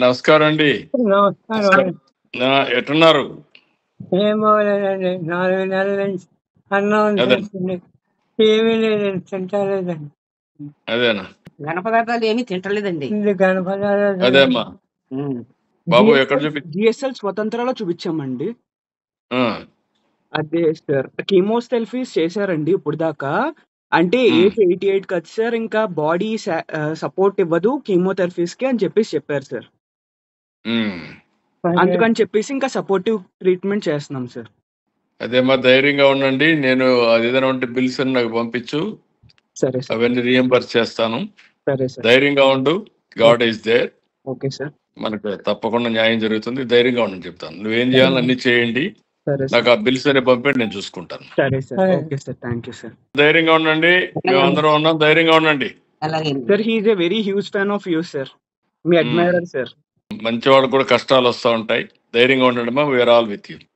నమస్కారం అండి. నమస్కారం నమస్కారం. అండి. ఎట్టున్నారు? ఏం బాగోలేదండి. 4 నెలల నుంచి అన్నం అదే తింటుంది. ఏమీ లేదండి. తింటలేదండి. అదేనా ఘన పదార్థాలు ఏమీ తింటలేదండి. ఇది గణపదాలు అదే అమ్మా ఉమ్. బాబు ఎక్కడ చూపి జిఎస్ఎల్ స్వతంత్రాలో చూపించామండి. ఆ, అదే సార్ కీమోథెరపీస్ చేశారండి ఇప్పుడు దాకా. అంటే ఉమ్, ఏజ్ 88 కదా సార్, ఇంకా బాడీ సపోర్ట్ ఇవ్వదు కీమోథెరపీస్ కి అని చెప్పారు సార్. ఉమ్. అందుకని చెప్పేసి ఇంకా సపోర్టివ్ ట్రీట్మెంట్ చేస్తున్నాం సార్. అదేమ్మా ధైర్యంగా ఉండండి. నేను అది ఏదైనా ఉంటే బిల్స్ అని నాకు పంపించు, సరే సార్. అవన్నీ రియంబర్స్ చేస్తాను. సరే సార్. ధైర్యంగా ఉండు. God is there. Okay sir. మనకు తప్పకుండా న్యాయం జరుగుతుంది. ధైర్యంగా ఉండని చెప్తాను. నువ్వేం చేయాలని అన్ని చేయండి. సరే నాకు సార్. ఆ బిల్స్ అనే పంపండి, నేను చూసుకుంటాను. సరే సార్. సరే. Okay sir. Thank you sir. ధైర్యంగా ఉండండి. మేము అందరం ఉన్నాం. ధైర్యంగా ఉండండి. అలాగే sir he is a very huge fan of you sir. మీ అడ్మైరర్ సార్. మంచి వాళ్ళకు కూడా కష్టాలు వస్తూ ఉంటాయి. ధైర్యంగా ఉండండి. మా వీఆర్ ఆల్ విత్ యూ.